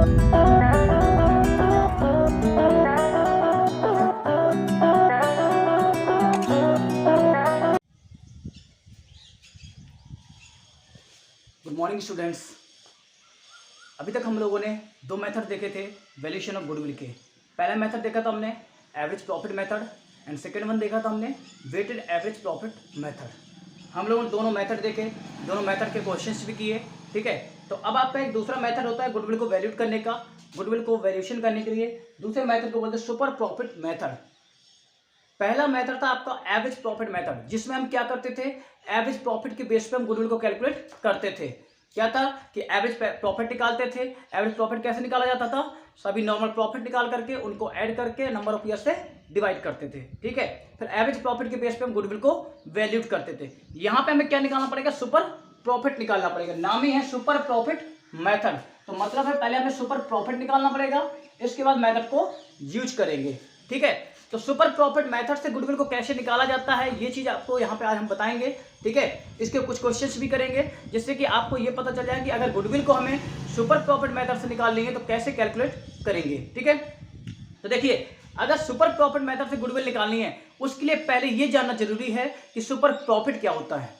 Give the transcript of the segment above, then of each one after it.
Good morning students. अभी तक हम लोगों ने दो मेथड देखे थे वैल्यूएशन ऑफ गुडविल के। पहला मेथड देखा था हमने average profit method and second one देखा था हमने वेटेड एवरेज प्रॉफिट मेथड। हम लोगों ने दोनों मेथड देखे, दोनों मेथड के क्वेश्चंस भी किए। ठीक है, तो अब आपका एक दूसरा मेथड होता है गुडविल को वैल्यूट करने का, गुडविल को वैल्यूएशन करने के लिए। दूसरे मेथड को बोलते हैं सुपर प्रॉफिट मेथड। पहला मेथड था आपका एवरेज प्रॉफिट मेथड, जिसमें हम क्या करते थे, एवरेज प्रॉफिट के बेस पे हम गुडविल को कैलकुलेट करते थे। क्या था कि एवरेज प्रॉफिट निकालते थे। एवरेज प्रॉफिट कैसे निकाला जाता था, सभी नॉर्मल प्रॉफिट निकाल करके उनको ऐड करके नंबर ऑफ ईयर से डिवाइड करते थे। ठीक है, फिर एवरेज प्रॉफिट के बेस पे हम गुडविल को वैल्यूट करते थे। यहाँ पे हमें क्या निकालना पड़ेगा, सुपर प्रॉफिट निकालना पड़ेगा। नाम ही है सुपर प्रॉफिट मेथड। तो मतलब है पहले हमें सुपर प्रॉफिट निकालना पड़ेगा, इसके बाद मेथड को यूज करेंगे। ठीक है, तो सुपर प्रॉफिट मेथड से गुडविल को कैसे निकाला जाता है, ये चीज आपको यहाँ पे आज हम बताएंगे। ठीक है, इसके कुछ क्वेश्चंस भी करेंगे, जिससे कि आपको ये पता चल जाए कि अगर गुडविल को हमें सुपर प्रॉफिट मेथड से निकाल लेंगे तो कैसे कैलकुलेट करेंगे। ठीक है, तो देखिए, अगर सुपर प्रॉफिट मेथड से गुडविल निकालनी है, उसके लिए पहले ये जानना जरूरी है कि सुपर प्रॉफिट क्या होता है।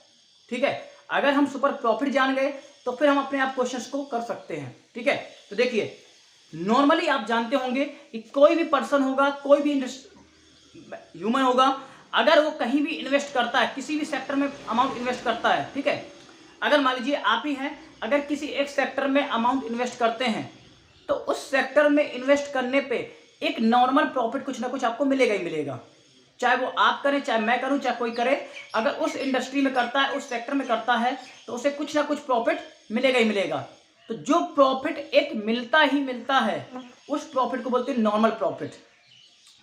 ठीक है, अगर हम सुपर प्रॉफिट जान गए तो फिर हम अपने आप क्वेश्चंस को कर सकते हैं। ठीक है, तो देखिए, नॉर्मली आप जानते होंगे कि कोई भी पर्सन होगा, कोई भी ह्यूमन होगा, अगर वो कहीं भी इन्वेस्ट करता है, किसी भी सेक्टर में अमाउंट इन्वेस्ट करता है। ठीक है, अगर मान लीजिए आप ही हैं, अगर किसी एक सेक्टर में अमाउंट इन्वेस्ट करते हैं तो उस सेक्टर में इन्वेस्ट करने पे एक नॉर्मल प्रॉफिट कुछ ना कुछ आपको मिलेगा ही मिलेगा। चाहे वो आप करें, चाहे मैं करूं, चाहे कोई करे, अगर उस इंडस्ट्री में करता है, उस सेक्टर में करता है, तो उसे कुछ ना कुछ प्रॉफिट मिलेगा ही मिलेगा। तो जो प्रॉफिट एक मिलता ही मिलता है, उस प्रॉफिट को बोलते हैं नॉर्मल प्रॉफिट।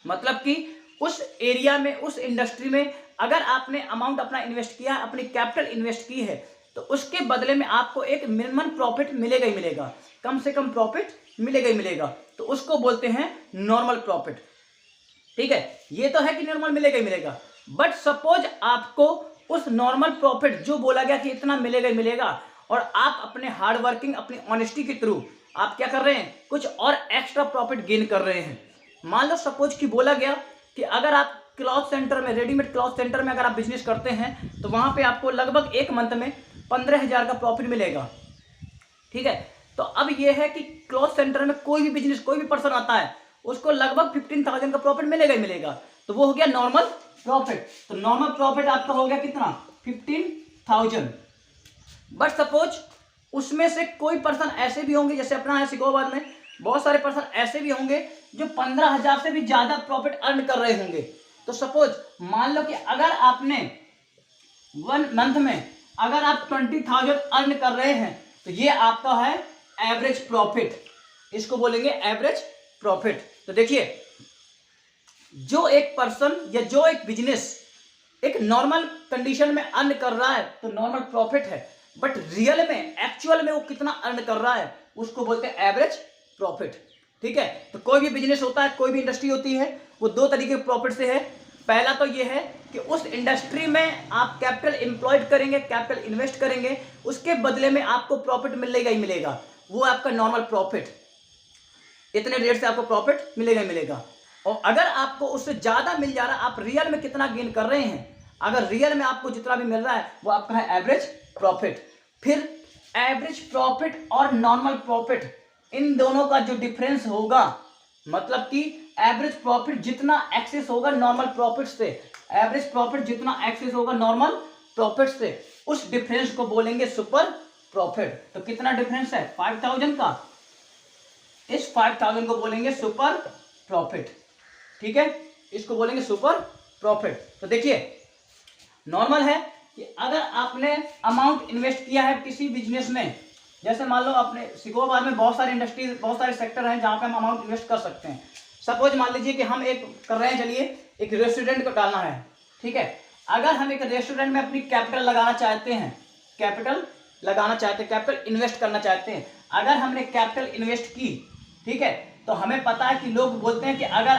मतलब कि उस एरिया में, उस इंडस्ट्री में अगर आपने अमाउंट अपना इन्वेस्ट किया है, अपनी कैपिटल इन्वेस्ट की है, तो उसके बदले में आपको एक मिनिमम प्रॉफिट मिलेगा ही मिलेगा, कम से कम प्रॉफिट मिलेगा ही मिलेगा। तो उसको बोलते हैं नॉर्मल प्रॉफिट। ठीक है, ये तो है कि नॉर्मल मिलेगा ही मिलेगा, बट सपोज आपको उस नॉर्मल प्रॉफिट जो बोला गया कि इतना मिलेगा ही मिलेगा, और आप अपने हार्ड वर्किंग, अपनी ऑनेस्टी के थ्रू आप क्या कर रहे हैं, कुछ और एक्स्ट्रा प्रॉफिट गेन कर रहे हैं। मान लो सपोज कि बोला गया कि अगर आप क्लॉथ सेंटर में, रेडीमेड क्लॉथ सेंटर में अगर आप बिजनेस करते हैं, तो वहां पे आपको लगभग एक मंथ में 15,000 का प्रॉफिट मिलेगा। ठीक है, तो अब यह है कि क्लॉथ सेंटर में कोई भी बिजनेस, कोई भी पर्सन आता है, उसको लगभग 15,000 का प्रॉफिट मिलेगा ही मिलेगा। तो वो हो गया नॉर्मल प्रॉफिट। तो नॉर्मल प्रॉफिट आपका हो गया कितना, 15,000। बट सपोज उसमें से कोई पर्सन ऐसे भी होंगे, जैसे अपना है सिकोबाद में बहुत सारे पर्सन ऐसे भी होंगे जो 15,000 से भी ज्यादा प्रॉफिट अर्न कर रहे होंगे। तो सपोज मान लो कि अगर आपने 1 मंथ में अगर आप 20,000 अर्न कर रहे हैं, तो ये आपका है एवरेज प्रॉफिट। इसको बोलेंगे एवरेज प्रॉफिट। तो देखिए, जो एक पर्सन या जो एक बिजनेस एक नॉर्मल कंडीशन में अर्न कर रहा है तो नॉर्मल प्रॉफिट है, बट रियल में, एक्चुअल में वो कितना अर्न कर रहा है, उसको बोलते हैं एवरेज प्रॉफिट। ठीक है, तो कोई भी बिजनेस होता है, कोई भी इंडस्ट्री होती है, वो दो तरीके के प्रॉफिट से है। पहला तो ये है कि उस इंडस्ट्री में आप कैपिटल एम्प्लॉयड करेंगे, कैपिटल इन्वेस्ट करेंगे, उसके बदले में आपको प्रॉफिट मिलेगा ही मिलेगा, वो आपका नॉर्मल प्रॉफिट, इतने रेट से आपको प्रॉफिट मिलेगा ही मिलेगा। और अगर आपको उससे ज्यादा मिल जा रहा है, आप रियल में कितना गेन कर रहे हैं, अगर रियल में आपको जितना भी मिल रहा है वो आपका है एवरेज प्रॉफिट। फिर एवरेज प्रॉफिट और नॉर्मल प्रॉफिट, इन दोनों का जो डिफरेंस होगा, मतलब कि एवरेज प्रॉफिट जितना एक्सेस होगा नॉर्मल प्रॉफिट से, एवरेज प्रॉफिट जितना एक्सेस होगा नॉर्मल प्रॉफिट से, उस डिफरेंस को बोलेंगे सुपर प्रॉफिट। तो कितना डिफरेंस है, 5,000 का, इस 5,000 को बोलेंगे सुपर प्रॉफिट। ठीक है, इसको बोलेंगे सुपर प्रॉफिट। तो देखिए, नॉर्मल है कि अगर आपने अमाउंट इन्वेस्ट किया है किसी बिजनेस में, जैसे मान लो अपने सिकोबाद में बहुत सारे इंडस्ट्रीज, बहुत सारे सेक्टर हैं जहां पे हम अमाउंट इन्वेस्ट कर सकते हैं। सपोज मान लीजिए कि हम एक कर रहे हैं, चलिए एक रेस्टोरेंट को डालना है। ठीक है, अगर हम एक रेस्टोरेंट में अपनी कैपिटल लगाना चाहते हैं, कैपिटल लगाना चाहते हैं, कैपिटल इन्वेस्ट करना चाहते हैं, अगर हमने कैपिटल इन्वेस्ट की, ठीक है, तो हमें पता है कि लोग बोलते हैं कि अगर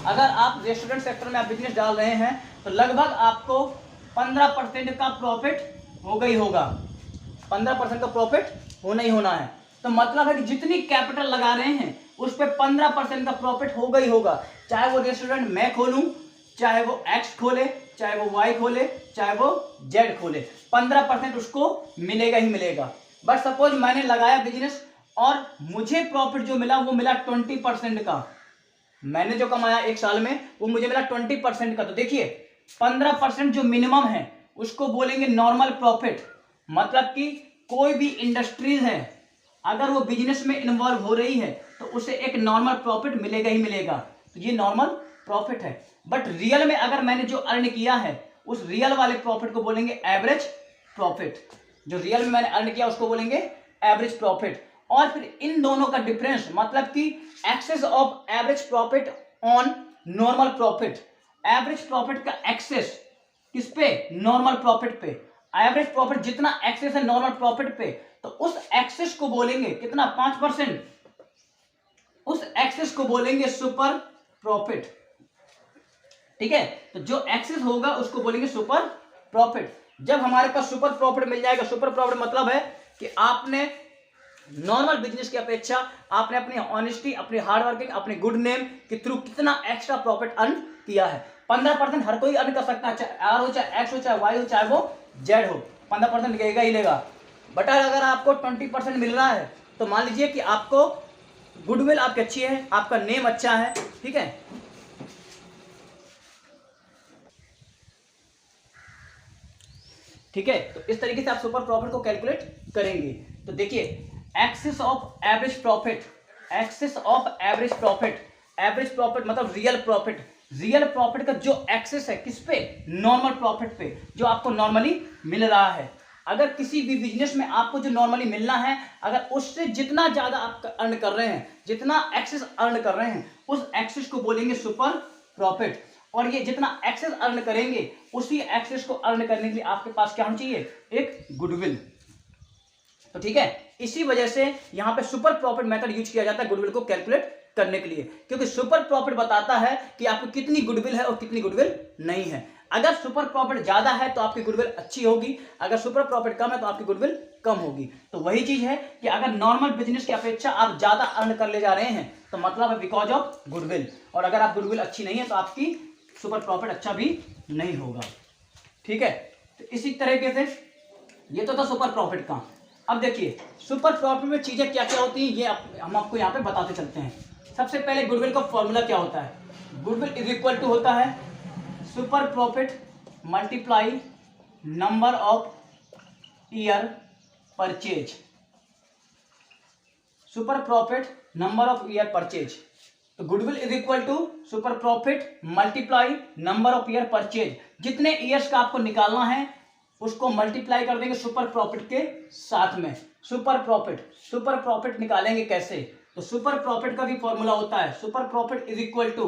आप रेस्टोरेंट सेक्टर में आप बिजनेस डाल रहे हैं तो लगभग आपको 15% का प्रॉफिट होगा ही होगा, 15% का प्रॉफिट होना ही होना है। तो मतलब है कि जितनी कैपिटल लगा रहे हैं उस पर 15% का प्रॉफिट होगा ही होगा। चाहे वो रेस्टोरेंट मैं खोलूं, चाहे वो एक्स खोले, चाहे वो वाई खोले, चाहे वो जेड खोले, 15% उसको मिलेगा ही मिलेगा। बट सपोज मैंने लगाया बिजनेस और मुझे प्रॉफिट जो मिला वो मिला 20% का। मैंने जो कमाया एक साल में वो मुझे मिला 20% का। तो देखिए 15% जो मिनिमम है उसको बोलेंगे नॉर्मल प्रॉफिट। मतलब कि कोई भी इंडस्ट्रीज है अगर वो बिजनेस में इन्वॉल्व हो रही है तो उसे एक नॉर्मल प्रॉफिट मिलेगा ही मिलेगा। तो ये नॉर्मल प्रॉफिट है। बट रियल में अगर मैंने जो अर्न किया है उस रियल वाले प्रॉफिट को बोलेंगे एवरेज प्रॉफिट। जो रियल में मैंने अर्न किया उसको बोलेंगे एवरेज प्रॉफिट। और फिर इन दोनों का डिफरेंस मतलब कि excess of average profit on normal profit. Average profit का एक्सेस किस पे? नॉर्मल प्रॉफिट पे। एवरेज प्रॉफिट जितना एक्सेस है नॉर्मल प्रॉफिट पे, तो उस एक्सेस को बोलेंगे कितना? 5%। उस एक्सेस को बोलेंगे सुपर प्रॉफिट। ठीक है, तो जो एक्सेस होगा उसको बोलेंगे सुपर प्रॉफिट। जब हमारे पास सुपर प्रॉफिट मिल जाएगा, सुपर प्रॉफिट मतलब है कि आपने नॉर्मल बिजनेस की अपेक्षा आपने अपनी ऑनेस्टी, अपनी हार्डवर्किंग, अपने गुड नेम के थ्रू कितना एक्स्ट्रा प्रॉफिट अर्न किया है। 15% हर कोई अर्न कर सकता है, चाहे आर हो, चाहे एक्स हो, चाहे वाई हो, चाहे वो जेड हो, 15% लेगा ही लेगा। बट अगर आपको 20% मिल रहा है तो मान लीजिए कि आपको गुडविल आपकी अच्छी है, आपका नेम अच्छा है, ठीक है। ठीक है, तो इस तरीके से आप सुपर प्रॉफिट को कैलकुलेट करेंगे। तो देखिए excess of average profit, excess of average profit, average profit मतलब रियल प्रॉफिट। रियल प्रॉफिट का जो एक्सेस है किस पे? नॉर्मल प्रॉफिट पे, जो आपको नॉर्मली मिल रहा है। अगर किसी भी बिजनेस में आपको जो नॉर्मली मिलना है, अगर उससे जितना ज्यादा आप अर्न कर रहे हैं, जितना एक्सेस अर्न कर रहे हैं, उस एक्सेस को बोलेंगे सुपर प्रॉफिट। और ये जितना एक्सेस अर्न करेंगे उसी एक्सेस को अर्न करने के लिए आपके पास क्या होना चाहिए? एक गुडविल। तो ठीक है, इसी वजह से यहां पे सुपर प्रॉफिट मेथड यूज किया जाता है गुडविल को कैलकुलेट करने के लिए, क्योंकि सुपर प्रॉफिट बताता है कि आपको कितनी गुडविल है और कितनी गुडविल नहीं है। अगर सुपर प्रॉफिट ज्यादा है तो आपकी गुडविल अच्छी होगी, अगर सुपर प्रॉफिट कम है तो आपकी गुडविल कम होगी। तो वही चीज है कि अगर नॉर्मल बिजनेस की अपेक्षा आप ज्यादा अर्न कर ले जा रहे हैं तो मतलब है बिकॉज ऑफ गुडविल। और अगर आप गुडविल अच्छी नहीं है तो आपकी सुपर प्रॉफिट अच्छा भी नहीं होगा। ठीक है, तो इसी तरीके से ये तो था सुपर प्रॉफिट का। अब देखिए सुपर प्रॉफिट में चीजें क्या क्या होती हैं ये हम आपको यहाँ पे बताते चलते हैं। सबसे पहले गुडविल का फॉर्मूला क्या होता है? गुडविल इज इक्वल टू होता है super profit multiply number of year purchase. Super profit number of year purchase. तो goodwill is equal to super profit multiply number of year purchase. जितने ईयर्स का आपको निकालना है उसको मल्टीप्लाई कर देंगे सुपर प्रॉफिट के साथ में। सुपर प्रॉफिट निकालेंगे कैसे? तो सुपर प्रॉफिट का भी फॉर्मूला होता है super profit is equal to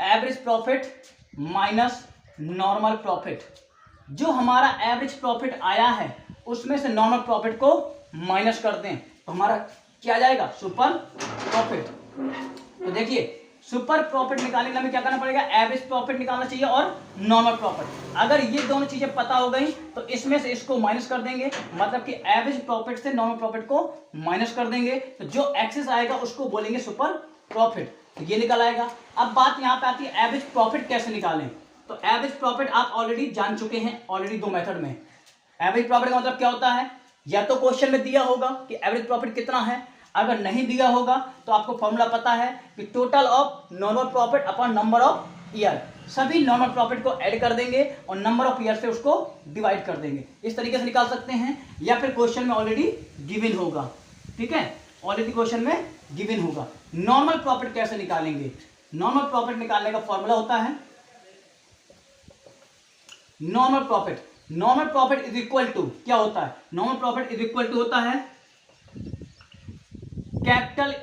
average profit minus normal profit. जो हमारा एवरेज प्रॉफिट आया है उसमें से नॉर्मल प्रॉफिट को माइनस कर दें तो हमारा क्या जाएगा? Super profit. तो देखिए सुपर प्रॉफिट निकालने के लिए हमें क्या करना पड़ेगा? एवरेज प्रॉफिट निकालना चाहिए और नॉर्मल प्रॉफिट। अगर ये दोनों चीजें पता हो गई तो इसमें से इसको माइनस कर देंगे, मतलब कि एवरेज प्रॉफिट से नॉर्मल प्रॉफिट को माइनस कर देंगे तो जो एक्सेस आएगा उसको बोलेंगे सुपर प्रॉफिट। तो ये निकल आएगा। अब बात यहाँ पे आती है एवरेज प्रॉफिट कैसे निकालें। तो एवरेज प्रॉफिट आप ऑलरेडी जान चुके हैं, ऑलरेडी दो मेथड में। एवरेज प्रॉफिट का मतलब क्या होता है? या तो क्वेश्चन में दिया होगा कि एवरेज प्रॉफिट कितना है, अगर नहीं दिया होगा तो आपको फॉर्मूला पता है कि total of normal profit upon number of year. सभी नॉर्मल प्रॉफिट को ऐड कर देंगे और नंबर ऑफ ईयर से उसको डिवाइड कर देंगे। इस तरीके से निकाल सकते हैं, या फिर क्वेश्चन में ऑलरेडी गिवन होगा। ठीक है, ऑलरेडी क्वेश्चन में गिवन होगा। नॉर्मल प्रॉफिट कैसे निकालेंगे? नॉर्मल प्रॉफिट निकालने का फॉर्मूला होता है normal profit is equal to क्या होता है? Normal profit is equal to होता है capital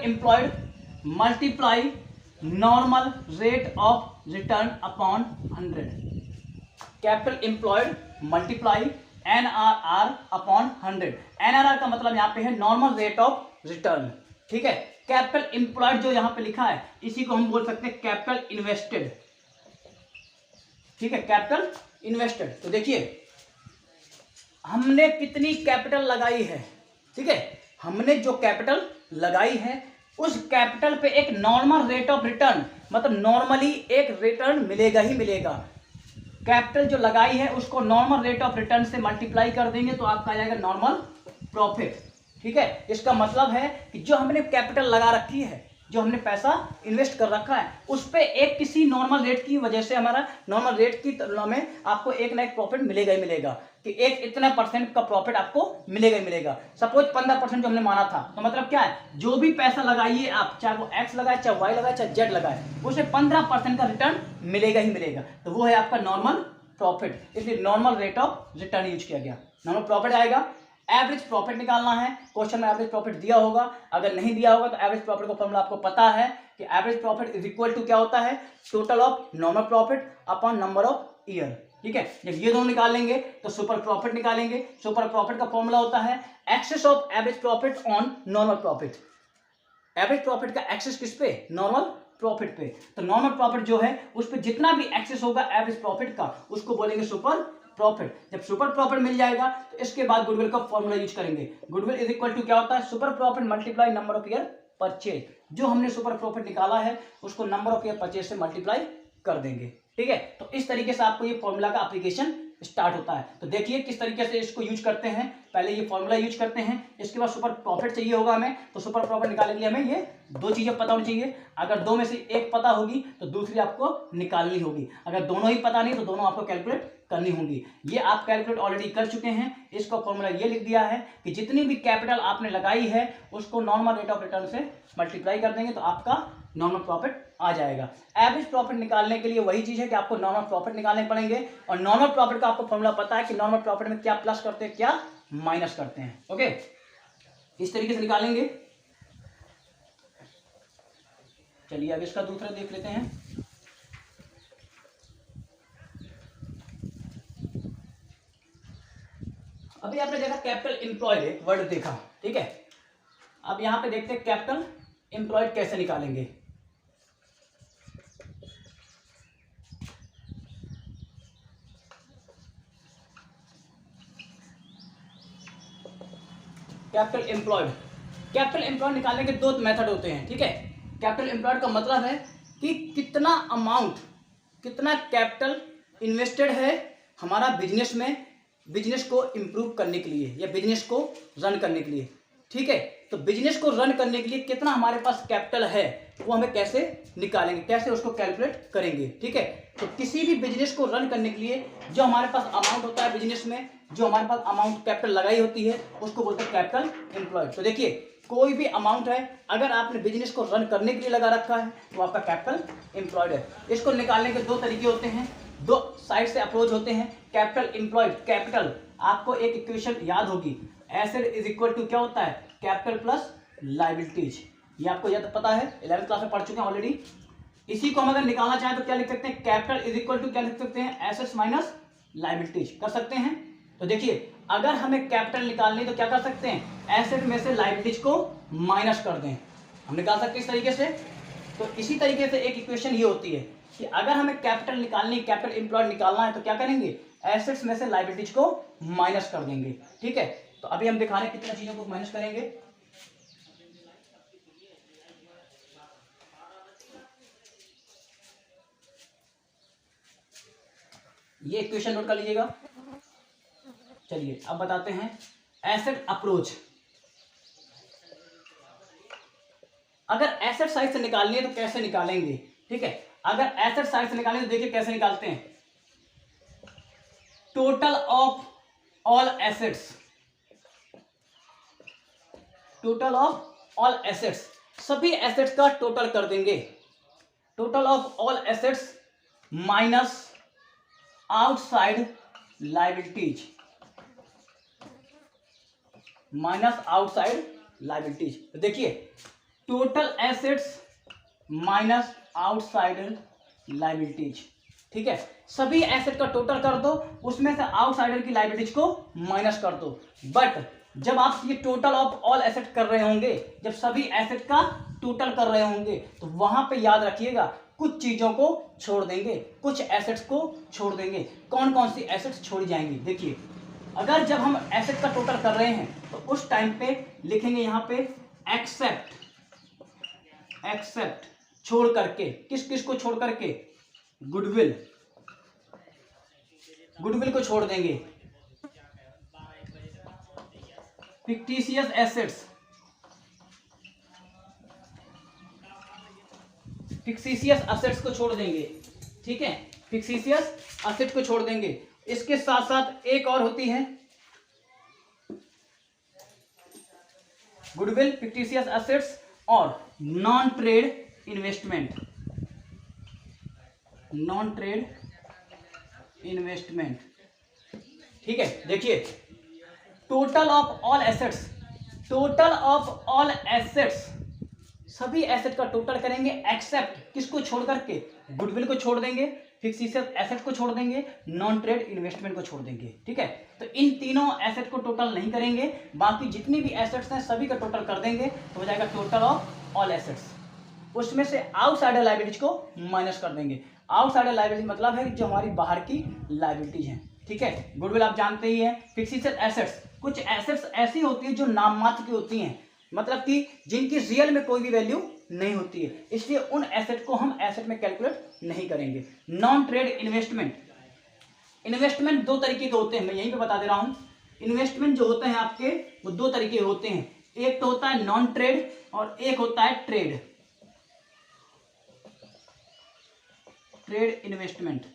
employed multiply normal rate of return upon 100। Capital employed multiply NRR upon 100। NRR का मतलब यहां पे है नॉर्मल रेट ऑफ रिटर्न। ठीक है, कैपिटल एम्प्लॉयड जो यहां पे लिखा है इसी को हम बोल सकते हैं कैपिटल इन्वेस्टेड। ठीक है, कैपिटल इन्वेस्टेड। तो देखिए हमने कितनी कैपिटल लगाई है, ठीक है, हमने जो कैपिटल लगाई है उस कैपिटल पे एक नॉर्मल रेट ऑफ रिटर्न, मतलब नॉर्मली एक रिटर्न मिलेगा ही मिलेगा। कैपिटल जो लगाई है उसको नॉर्मल रेट ऑफ रिटर्न से मल्टीप्लाई कर देंगे तो आपका आ जाएगा नॉर्मल प्रॉफिट। ठीक है, इसका मतलब है कि जो हमने कैपिटल लगा रखी है, जो हमने पैसा इन्वेस्ट कर रखा है, उस पे एक किसी नॉर्मल रेट की वजह से हमारा नॉर्मल रेट की तुलना में आपको एक ना एक प्रॉफिट मिलेगा ही मिलेगा, कि एक इतना परसेंट का प्रॉफिट आपको मिलेगा ही मिलेगा। सपोज 15% जो हमने माना था, तो मतलब क्या है, जो भी पैसा लगाइए आप, चाहे वो एक्स लगाए, चाहे वाई लगाए, चाहे जेड लगाए, उसे 15% का रिटर्न मिलेगा ही मिलेगा। तो वो है आपका नॉर्मल प्रॉफिट, इसलिए normal rate of return use किया गया। नॉर्मल प्रॉफिट आएगा। एवरेज प्रॉफिट निकालना है, क्वेश्चन में एवरेज प्रॉफिट दिया होगा, अगर नहीं दिया होगा तो एवरेज प्रॉफिट का फॉर्मूला आपको पता है कि average profit is equal to क्या होता है, total of normal profit upon number of year. ठीक है, जब ये दोनों निकाल लेंगे तो सुपर प्रॉफिट निकालेंगे। सुपर प्रॉफिट का फॉर्मूला होता है excess of average profit on normal profit. Average profit का एक्सेस किस पे, नॉर्मल प्रॉफिट पे। तो नॉर्मल प्रॉफिट जो है उस पर जितना भी एक्सेस होगा एवरेज प्रॉफिट का, उसको बोलेंगे सुपर प्रॉफिट। जब सुपर प्रॉफिट मिल जाएगा तो इसके बाद गुडविल का फॉर्मूला यूज करेंगे। गुडविल इज इक्वल टू क्या होता है, super profit multiply number of year purchase. जो हमने सुपर प्रॉफिट निकाला है उसको नंबर ऑफ ईयर परचेज से मल्टीप्लाई कर देंगे। ठीक है, तो इस तरीके से आपको ये फॉर्मूला का एप्लीकेशन स्टार्ट होता है। तो देखिए किस तरीके से इसको यूज करते हैं। पहले ये फॉर्मूला यूज करते हैं, इसके बाद सुपर प्रॉफिट चाहिए होगा हमें, तो सुपर प्रॉफिट निकालने के लिए हमें ये दो चीजें पता होनी चाहिए। अगर दो में से एक पता होगी तो दूसरी आपको निकालनी होगी, अगर दोनों ही पता नहीं तो दोनों आपको कैलकुलेट करनी होंगी। ये आप कैलकुलेट ऑलरेडी कर चुके हैं। इसका फॉर्मूला ये लिख दिया है कि जितनी भी कैपिटल आपने लगाई है उसको नॉर्मल रेट ऑफ रिटर्न से मल्टीप्लाई कर देंगे तो आपका नॉर्मल प्रॉफिट आ जाएगा। एवरेज प्रॉफिट निकालने के लिए वही चीज है कि आपको नॉर्मल प्रॉफिट निकालने पड़ेंगे, और नॉर्मल प्रॉफिट का आपको फॉर्मूला पता है कि नॉर्मल प्रॉफिट में क्या प्लस करते हैं क्या माइनस करते हैं। ओके, इस तरीके से निकालेंगे। चलिए अब इसका दूसरा देख लेते हैं। अभी आपने देखा कैपिटल एम्प्लॉयड, एक वर्ड देखा, ठीक है। अब यहां पे देखते हैं कैपिटल एम्प्लॉयड कैसे निकालेंगे। कैपिटल एम्प्लॉयड, कैपिटल एम्प्लॉयड निकालने के दो मेथड होते हैं। ठीक है, कैपिटल एम्प्लॉयड का मतलब है कि कितना अमाउंट, कितना कैपिटल इन्वेस्टेड है हमारा बिजनेस में, बिजनेस को इंप्रूव करने के लिए या बिजनेस को रन करने के लिए। ठीक है, तो बिजनेस को रन करने के लिए कितना हमारे पास कैपिटल है वो हमें कैसे निकालेंगे, कैसे उसको कैलकुलेट करेंगे। ठीक है, तो किसी भी बिजनेस को रन करने के लिए जो हमारे पास अमाउंट होता है बिजनेस में, जो हमारे पास अमाउंट कैपिटल लगाई होती है उसको बोलते हैं कैपिटल एम्प्लॉयड। तो देखिए कोई भी अमाउंट है अगर आपने बिजनेस को रन करने के लिए लगा रखा है तो आपका कैपिटल एम्प्लॉयड है। इसको निकालने के दो तरीके होते हैं, दो साइड से अप्रोच होते हैं। कैपिटल एम्प्लॉयड, कैपिटल आपको एक इक्वेशन याद होगी, एसेट इज इक्वल टू क्या होता है, कैपिटल प्लस लायबिलिटीज। ये आपको याद पता है, 11th क्लास में पढ़ चुके हैं ऑलरेडी। इसी को हम अगर निकालना चाहें तो क्या लिख सकते हैं, कैपिटल इज इक्वल टू क्या लिख सकते हैं, एसेट्स माइनस लायबिलिटीज कर सकते हैं। तो देखिए अगर हमें कैपिटल निकालनी तो क्या कर सकते हैं, एसेट में से लायबिलिटीज को माइनस कर दें, हम निकाल सकते हैं इस तरीके से। तो इसी तरीके से एक इक्वेशन ये होती है कि अगर हमें कैपिटल निकालनी, कैपिटल एम्प्लॉयड निकालना है तो क्या करेंगे, एसेट्स में से लायबिलिटीज को माइनस कर देंगे। ठीक है, तो अभी हम दिखा रहे हैं कितनी चीजों को माइनस करेंगे। ये इक्वेशन नोट कर लीजिएगा। चलिए अब बताते हैं एसेट अप्रोच। अगर एसेट साइड से निकालनी है तो कैसे निकालेंगे। ठीक है, अगर एसेट साइड से निकालेंगे तो देखिए कैसे निकालते हैं, total of all assets, total of all assets, सभी एसेट्स का टोटल कर देंगे। Total of all assets minus outside liabilities, minus outside liabilities. तो देखिए total assets minus outside liabilities. ठीक है, सभी एसेट का टोटल कर दो, उसमें से आउटसाइडर की लायबिलिटीज को माइनस कर दो। बट जब आप ये टोटल ऑफ ऑल एसेट कर रहे होंगे, जब सभी एसेट का टोटल कर रहे होंगे तो वहां पे याद रखिएगा कुछ चीजों को छोड़ देंगे, कुछ एसेट्स को छोड़ देंगे। कौन कौन सी एसेट्स छोड़ी जाएंगी? देखिए, अगर जब हम एसेट का टोटल कर रहे हैं तो उस टाइम पे लिखेंगे यहां पे एक्सेप्ट छोड़ करके। किस किस को छोड़ करके? गुडविल को छोड़ देंगे। फिक्टिशियस एसेट्स, को छोड़ देंगे। ठीक है, फिक्टिशियस एसेट को छोड़ देंगे। इसके साथ साथ एक और होती है गुडविल, फिक्टिशियस एसेट्स और नॉन ट्रेड इन्वेस्टमेंट। ठीक है, देखिए, टोटल ऑफ ऑल एसेट्स, सभी एसेट का टोटल करेंगे एक्सेप्ट किसको छोड़ करके? गुडविल को छोड़ देंगे, फिक्टिशियस एसेट को छोड़ देंगे, नॉन ट्रेड इन्वेस्टमेंट को छोड़ देंगे। ठीक है, तो इन तीनों एसेट को टोटल नहीं करेंगे, बाकी जितनी भी एसेट्स हैं सभी का टोटल कर देंगे तो हो जाएगा टोटल ऑफ ऑल एसेट्स। उसमें से आउटसाइडर लायबिलिटीज को माइनस कर देंगे। आउटसाइडर लायबिलिटी मतलब है जो हमारी बाहर की लायबिलिटीज हैं। ठीक है, गुडविल आप जानते ही हैं। फिक्टिशियस एसेट्स, कुछ एसेट्स ऐसी होती है जो नाम मात्र की होती हैं, मतलब कि जिनकी रियल में कोई भी वैल्यू नहीं होती है, इसलिए उन एसेट को हम एसेट में कैलकुलेट नहीं करेंगे। नॉन ट्रेड इन्वेस्टमेंट दो तरीके के होते हैं, मैं यहीं पे बता दे रहा हूं। इन्वेस्टमेंट जो होते हैं आपके वो दो तरीके होते हैं, एक तो होता है नॉन ट्रेड और एक होता है ट्रेड इन्वेस्टमेंट।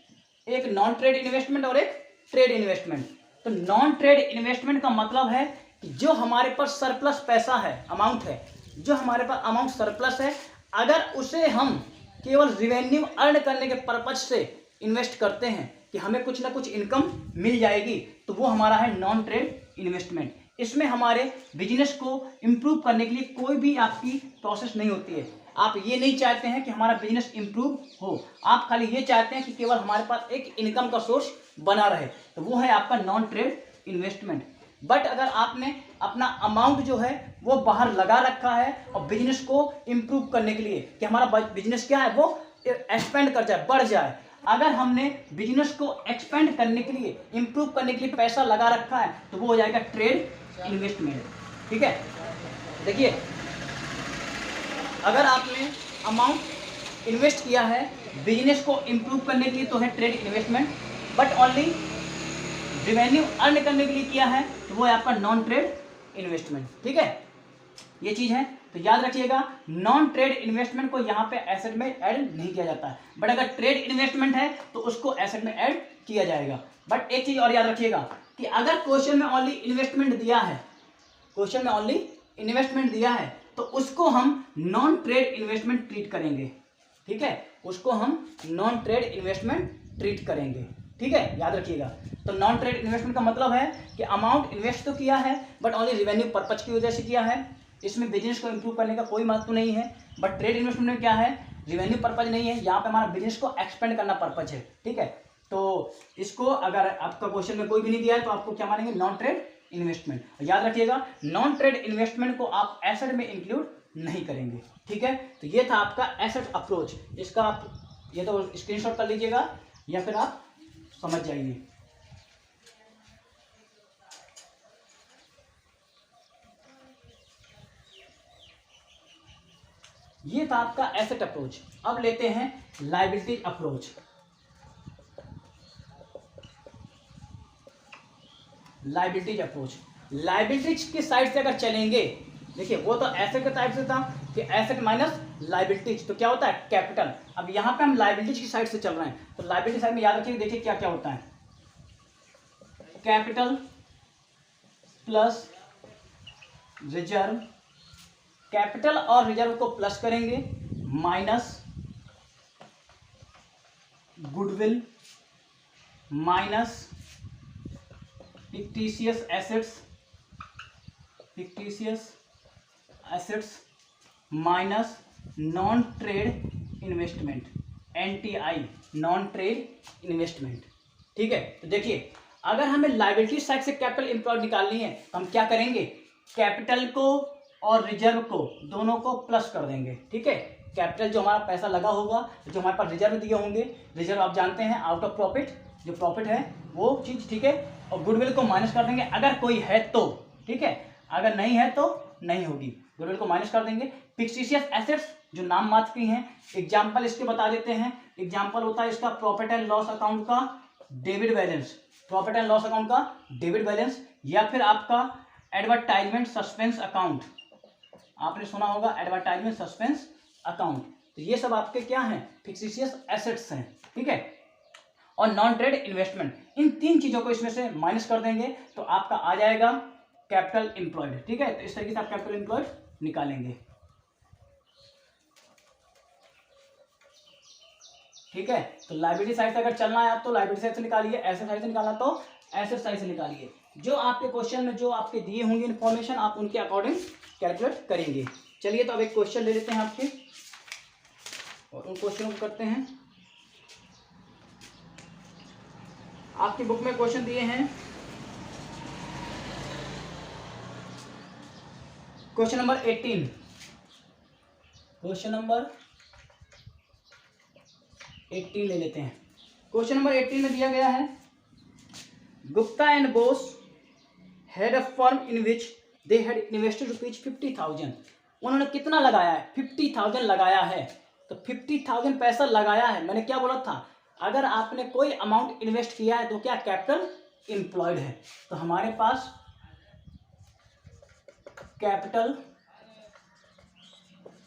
एक नॉन ट्रेड इन्वेस्टमेंट और एक ट्रेड इन्वेस्टमेंट। तो नॉन ट्रेड इन्वेस्टमेंट का मतलब है कि जो हमारे पास सरप्लस पैसा है, अमाउंट है, जो हमारे पास अमाउंट सरप्लस है, अगर उसे हम केवल रिवेन्यू अर्न करने के पर्पज से इन्वेस्ट करते हैं कि हमें कुछ ना कुछ इनकम मिल जाएगी, तो वो हमारा है नॉन ट्रेड इन्वेस्टमेंट। इसमें हमारे बिजनेस को इम्प्रूव करने के लिए कोई भी आपकी प्रोसेस नहीं होती है। आप ये नहीं चाहते हैं कि हमारा बिजनेस इम्प्रूव हो, आप खाली ये चाहते हैं कि केवल हमारे पास एक इनकम का सोर्स बना रहे, तो वो है आपका नॉन ट्रेड इन्वेस्टमेंट। बट अगर आपने अपना अमाउंट जो है वो बाहर लगा रखा है और बिजनेस को इम्प्रूव करने के लिए कि हमारा बिजनेस क्या है वो एक्सपेंड कर जाए, बढ़ जाए, अगर हमने बिजनेस को एक्सपेंड करने के लिए, इम्प्रूव करने के लिए पैसा लगा रखा है, तो वो हो जाएगा ट्रेड इन्वेस्टमेंट। ठीक है, देखिए, अगर आपने अमाउंट इन्वेस्ट किया है बिजनेस को इम्प्रूव करने के लिए तो है trade investment, but only revenue earn करने के लिए किया है तो वो है आपका नॉन ट्रेड इन्वेस्टमेंट। ठीक है, ये चीज है, तो याद रखिएगा नॉन ट्रेड इन्वेस्टमेंट को यहाँ पे एसेट में ऐड नहीं किया जाता है, बट अगर ट्रेड इन्वेस्टमेंट है तो उसको एसेट में ऐड किया जाएगा। बट एक चीज और याद रखिएगा कि अगर क्वेश्चन में ओनली इन्वेस्टमेंट दिया है, तो उसको हम नॉन ट्रेड इन्वेस्टमेंट ट्रीट करेंगे। ठीक है, उसको हम नॉन ट्रेड इन्वेस्टमेंट ट्रीट करेंगे। ठीक है, याद रखिएगा। तो नॉन ट्रेड इन्वेस्टमेंट का मतलब है कि अमाउंट इन्वेस्ट तो किया है बट ओनली रिवेन्यू पर्पज की वजह से किया है, इसमें बिजनेस को इंप्रूव करने का कोई महत्व नहीं है। बट ट्रेड इन्वेस्टमेंट में क्या है, रिवेन्यू पर्पज नहीं है, यहाँ पे हमारा बिजनेस को एक्सपेंड करना पर्पज है। ठीक है, तो इसको अगर आपका क्वेश्चन में कोई भी नहीं दिया है तो आपको क्या मानेंगे, नॉन ट्रेड इन्वेस्टमेंट। याद रखिएगा नॉन ट्रेड इन्वेस्टमेंट को आप एसेट में इंक्लूड नहीं करेंगे। ठीक है, तो ये था आपका एसेट अप्रोच। इसका आप ये तो स्क्रीनशॉट कर लीजिएगा या फिर आप समझ जाइए। ये था आपका एसेट अप्रोच। अब लेते हैं लायबिलिटी अप्रोच। लायबिलिटीज की साइड से अगर चलेंगे, देखिए वो तो एसेट के टाइप से था कि एसेट माइनस लायबिलिटीज, तो क्या होता है, कैपिटल। अब यहां पे हम लायबिलिटीज की साइड से चल रहे हैं, तो लायबिलिटी साइड में याद रखिए, देखिए क्या क्या होता है, कैपिटल प्लस रिजर्व, कैपिटल और रिजर्व को प्लस करेंगे, minus goodwill, minus fictitious assets, minus non trade investment, NTI, non trade investment. ठीक है, तो देखिए अगर हमें लायबिलिटी साइड से कैपिटल एम्प्लॉयड निकालनी है तो हम क्या करेंगे, कैपिटल को और रिजर्व को दोनों को प्लस कर देंगे। ठीक है, कैपिटल जो हमारा पैसा लगा होगा, जो हमारे पास रिजर्व दिए होंगे, रिजर्व आप जानते हैं आउट ऑफ प्रॉफिट, जो प्रॉफिट है वो चीज़, ठीक है। और गुडविल को माइनस कर देंगे अगर कोई है तो, ठीक है, अगर नहीं है तो नहीं होगी, गुडविल को माइनस कर देंगे। फिक्टिशियस एसेट्स जो नाम मात्र की हैं, एग्जाम्पल इसके बता देते हैं। एग्जाम्पल होता है इसका प्रॉफिट एंड लॉस अकाउंट का debit balance, profit and loss account का डेबिट बैलेंस, या फिर आपका एडवर्टाइजमेंट सस्पेंस अकाउंट, आपने सुना होगा एडवर्टाइजमेंट सस्पेंस अकाउंट। तो ये सब आपके क्या हैं, फिक्टिशियस एसेट्स हैं, ठीक है। और नॉन ट्रेड इन्वेस्टमेंट, इन तीन चीजों को इसमें से माइनस कर देंगे तो आपका आ जाएगा कैपिटल एम्प्लॉयड, ठीक है। तो इस तरीके से आप कैपिटल एम्प्लॉयड निकालेंगे, ठीक है। तो लायबिलिटी साइड से अगर चलना है आप तो लायबिलिटी साइड से निकालिए, एसेट साइड से निकालना तो एसेट साइड से निकालिए। जो आपके क्वेश्चन में जो आपके दिए होंगे इन्फॉर्मेशन आप उनके अकॉर्डिंग कैलकुलेट करेंगे। चलिए तो अब एक क्वेश्चन ले लेते हैं आपके और उन क्वेश्चनों को करते हैं। आपकी बुक में क्वेश्चन दिए हैं, क्वेश्चन नंबर 18, क्वेश्चन नंबर 18 ले लेते हैं। क्वेश्चन नंबर 18 में दिया गया है, Gupta and boss had a firm in which they had invested ₹50,000। उन्होंने कितना लगाया है, 50,000 लगाया है। तो 50,000 पैसा लगाया है, मैंने क्या बोला था, अगर आपने कोई अमाउंट इन्वेस्ट किया है तो क्या कैपिटल एम्प्लॉयड है। तो हमारे पास कैपिटल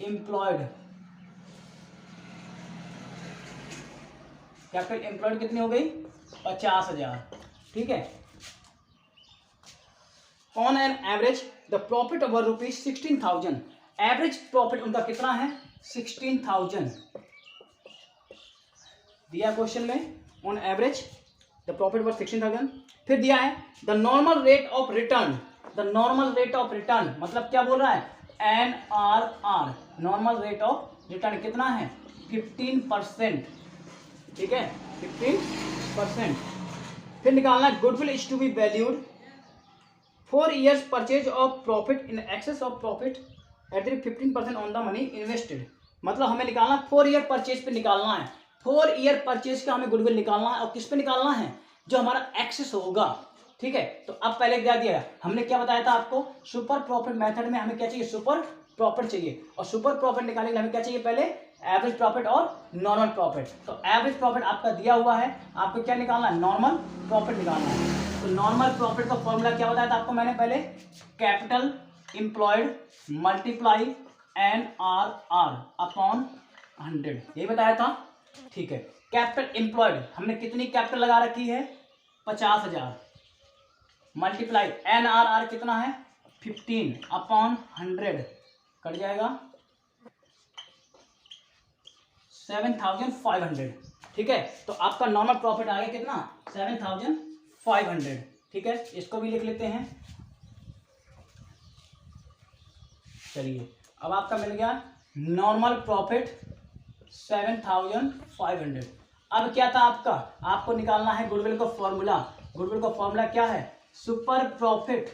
एम्प्लॉयड, कैपिटल एम्प्लॉयड कितनी हो गई, 50,000, ठीक है। On an average the profit over ₹16,000, average profit उनका कितना है, 16,000 दिया क्वेश्चन में। On average the profit over 16,000। फिर दिया है the normal rate of return, the normal rate of return मतलब क्या बोल रहा है, NRR, normal rate of return कितना है, 15%, ठीक है, 15%। फिर निकालना goodwill is to be valued 4 years purchase of profit in excess of profit at the 15% on the money invested. मतलब हमें निकालना 4 year परचेज पे निकालना है, 4 year परचेज का हमें गुडविल निकालना है। और किस पे निकालना है, जो हमारा एक्सेस होगा, ठीक है। तो अब पहले क्या दिया, हमने क्या बताया था आपको, सुपर प्रॉफिट मेथड में हमें क्या चाहिए, सुपर प्रॉफिट चाहिए। और सुपर प्रॉफिट निकालने के लिए हमें क्या चाहिए, पहले एवरेज प्रॉफिट और नॉर्मल प्रॉफिट। तो एवरेज प्रॉफिट आपका दिया हुआ है, आपको क्या निकालना है, नॉर्मल प्रॉफिट निकालना है। तो नॉर्मल प्रॉफिट का फॉर्मूला क्या बताया था आपको मैंने पहले, capital employed multiply NRR upon 100, यही बताया था, ठीक है। कैपिटल एम्प्लॉयड हमने कितनी कैपिटल लगा रखी है, 50,000, मल्टीप्लाई NRR कितना है, 15 अपॉन 100 कट जाएगा 7,500, ठीक है। तो आपका नॉर्मल प्रॉफिट आ गया कितना, 7,500, ठीक है। इसको भी लिख लेते हैं। चलिए अब आपका मिल गया नॉर्मल प्रॉफिट 7,500। अब क्या था आपका, आपको निकालना है गुडविल का फॉर्मूला। गुडविल का फॉर्मूला क्या है, super profit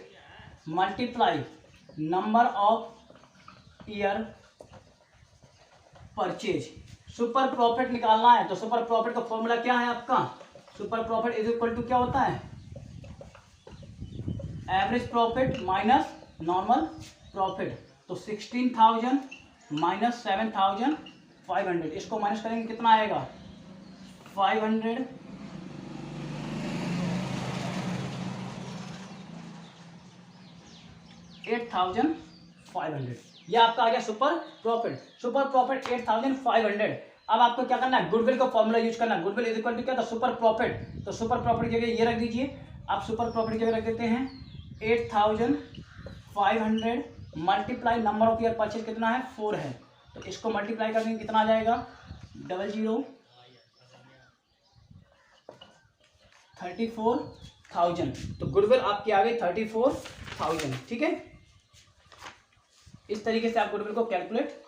multiply number of year purchase. Super profit निकालना है तो सुपर प्रॉफिट का फॉर्मूला क्या है आपका, super profit is equal to क्या होता है, average profit minus normal profit. तो 16,000 माइनस 7,500, इसको माइनस करेंगे कितना आएगा, 500 8,500, यह आपका आ गया सुपर प्रॉफिट। Super profit 8,500। अब आपको क्या करना है, गुडविल का फॉर्मूला यूज करना है। गुडविल इज इक्वल टू क्या था, सुपर प्रॉफिट। तो सुपर प्रॉफिट की जगह ये रख दीजिए, आप सुपर प्रॉफिट की जगह रख देते हैं 8,500 multiply number of year purchase कितना है, 4 है। तो इसको मल्टीप्लाई कर देंगे कितना आ जाएगा, 34,000। तो गुडविल आपकी आ गई 34,000, ठीक है। इस तरीके से आप गुडविल को कैलकुलेट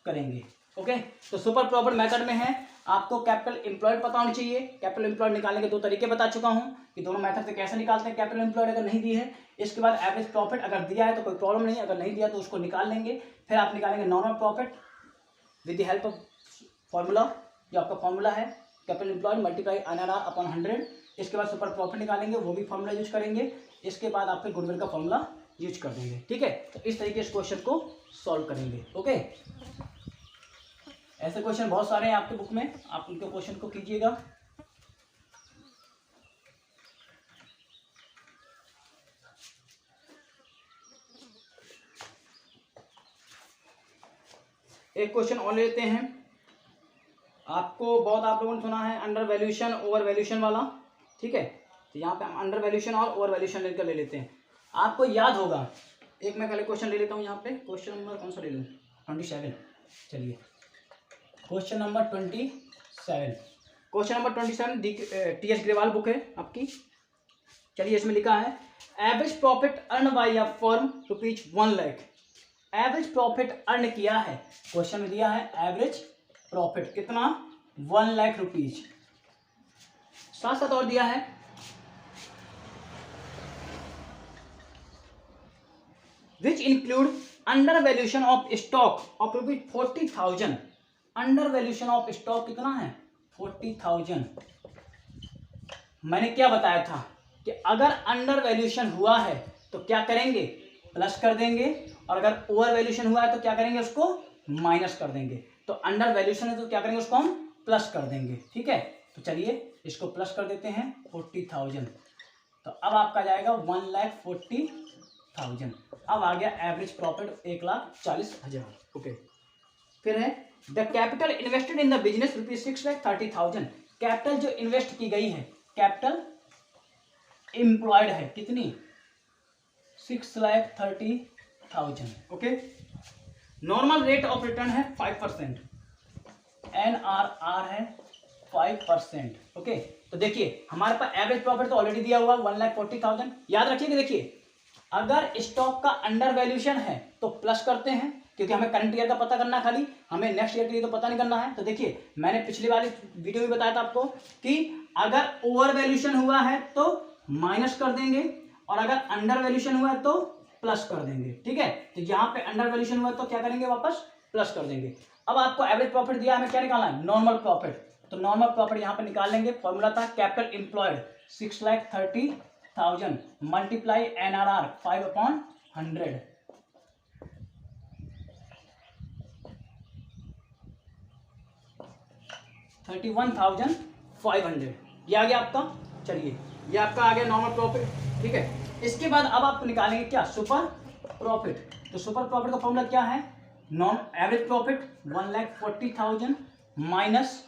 करेंगे, ओके। तो सुपर प्रॉफिट मेथड में है, आपको कैपिटल एम्प्लॉयड पता होनी चाहिए। कैपिटल एम्प्लॉयड निकालने के 2 तरीके बता चुका हूं कि दोनों मेथड से कैसे निकालते हैं कैपिटल एम्प्लॉयड, अगर नहीं दी है। इसके बाद एवरेज प्रॉफिट अगर दिया है तो कोई प्रॉब्लम नहीं, अगर नहीं दिया तो उसको निकाल लेंगे। फिर आप निकालेंगे normal profit, with the help of formula, जो आपका फॉर्मूला है capital employed multiply NRR upon 100। इसके बाद सुपर प्रॉफिट निकालेंगे, वो भी फॉर्मूला यूज करेंगे। इसके बाद आपके गुडविल का फॉर्मूला यूज कर देंगे। ठीक है, तो इस तरीके से क्वेश्चन को सॉल्व करेंगे। ओके, ऐसे क्वेश्चन बहुत सारे हैं आपके बुक में, आप उनके क्वेश्चन को कीजिएगा। एक क्वेश्चन और लेते हैं। आपको बहुत आप लोगों ने सुना है अंडर वैल्यूएशन ओवर वैल्यूएशन वाला। ठीक है, तो यहाँ पे हम अंडर वैल्यूएशन और ओवर वैल्यूएशन लेकर ले लेते हैं। आपको याद होगा, एक मैं पहले क्वेश्चन ले लेता हूँ। यहाँ पे क्वेश्चन नंबर कौन सा ले लूँ? 27। चलिए question number 27। Question number 27 TS Grewal book है आपकी। चलिए, इसमें लिखा है average profit earn by a firm ₹1 lakh. Average profit earn किया है, क्वेश्चन में दिया है एवरेज प्रॉफिट कितना, 1 लाख रुपीज। साथ साथ और दिया है which include under valuation of stock of ₹40,000। Under valuation of stock कितना है? 40,000। मैंने क्या बताया था कि अगर अंडर वैल्यूएशन हुआ है तो क्या करेंगे? प्लस कर देंगे, और अगर ओवर वैल्यूएशन हुआ है तो क्या करेंगे? उसको माइनस कर देंगे। तो अंडर वैल्यूएशन है तो क्या करेंगे? उसको हम प्लस कर देंगे। ठीक है, तो चलिए इसको प्लस कर देते हैं 40,000। तो अब आपका जाएगा 1,40,000। अब आ गया एवरेज प्रॉफिट 1,40,000। ओके, फिर है the capital invested in the business ₹6,30,000। Capital जो इन्वेस्ट की गई है, कैपिटल एम्प्लॉयड है कितनी? 6,30,000। Okay, normal rate of return है 5%, NRR है 5%। ओके, तो देखिए हमारे पास एवरेज प्रॉफिट तो ऑलरेडी दिया हुआ 1,40,000। याद रखिए, देखिए अगर स्टॉक का अंडर वैल्यूएशन है तो प्लस करते हैं, क्योंकि हमें करंट ईयर का पता करना है खाली, हमें नेक्स्ट ईयर के लिए तो पता नहीं करना है। तो देखिए मैंने पिछली वाली वीडियो में बताया था आपको कि अगर ओवर वैल्यूएशन हुआ है तो माइनस कर देंगे, और अगर अंडर वैल्यूएशन हुआ है तो प्लस कर देंगे। ठीक है, तो यहाँ पे अंडर वैल्यूएशन हुआ है तो क्या करेंगे? वापस प्लस कर देंगे। अब आपको एवरेज प्रॉफिट दिया, हमें क्या निकालना है? Normal profit. तो नॉर्मल प्रॉफिट यहाँ पे निकाल लेंगे। फॉर्मूला था कैपिटल एम्प्लॉयड 6,30,000 मल्टीप्लाई NRR 5/100। 31,500 ये आ गया आपका। चलिए, ये आपका आ गया नॉर्मल प्रॉफिट। ठीक है, इसके बाद अब आप निकालेंगे क्या? Super profit. तो सुपर प्रॉफिट का फॉर्मूला क्या है? Non average profit 1,40,000 minus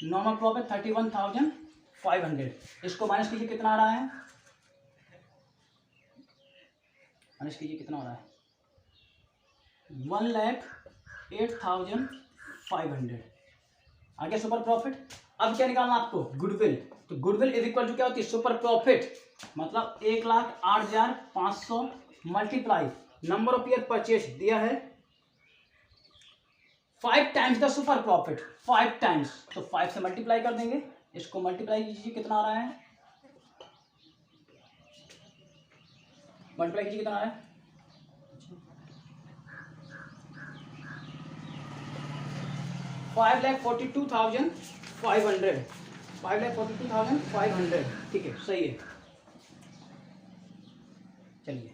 normal profit 31,500। इसको माइनस कीजिए, कितना आ रहा है? माइनस कीजिए, कितना हो रहा है? 1,08,500। आगे सुपर प्रॉफिट। अब क्या निकालना आपको? गुडविल। तो गुडविल इज इक्वल टू क्या होती है? सुपर प्रॉफिट, मतलब 1,08,500 multiply number of year purchase दिया है 5 times the super profit, 5 times. तो 5 से मल्टीप्लाई कर देंगे, इसको मल्टीप्लाई कीजिए, कितना आ रहा है? मल्टीप्लाई कीजिए, कितना आ रहा है? 5,42,500। 5,42,500। ठीक है, सही है। चलिए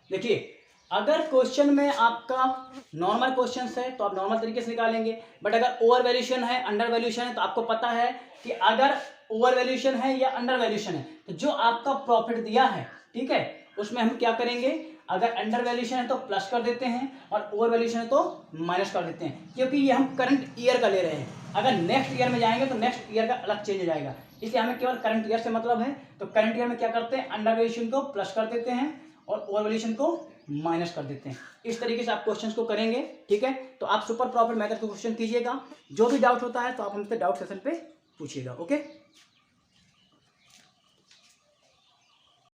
देखिए, अगर क्वेश्चन में आपका नॉर्मल क्वेश्चन है तो आप नॉर्मल तरीके से निकालेंगे, बट अगर ओवर वैल्यूएशन है, अंडर वैल्यूएशन है, तो आपको पता है कि अगर ओवर वैल्यूएशन है या अंडर वैल्यूएशन है तो जो आपका प्रॉफिट दिया है, ठीक है, उसमें हम क्या करेंगे? अगर अंडर वैल्यूएशन है तो प्लस कर देते हैं, और ओवर वैल्यूएशन है तो माइनस कर देते हैं, क्योंकि ये हम करंट ईयर का ले रहे हैं। अगर नेक्स्ट ईयर में जाएंगे तो नेक्स्ट ईयर का अलग चेंज हो जाएगा, इसलिए हमें केवल करंट ईयर से मतलब है। तो करंट ईयर में क्या करते हैं? अंडर वैल्यूएशन को प्लस कर देते हैं और ओवर वैल्यूएशन को माइनस कर देते हैं। इस तरीके से आप क्वेश्चंस को करेंगे। ठीक है, तो आप सुपर प्रॉफिट मेथड को क्वेश्चन कीजिएगा। जो भी डाउट होता है तो आप हमसे डाउट सेशन पे पूछिएगा। ओके।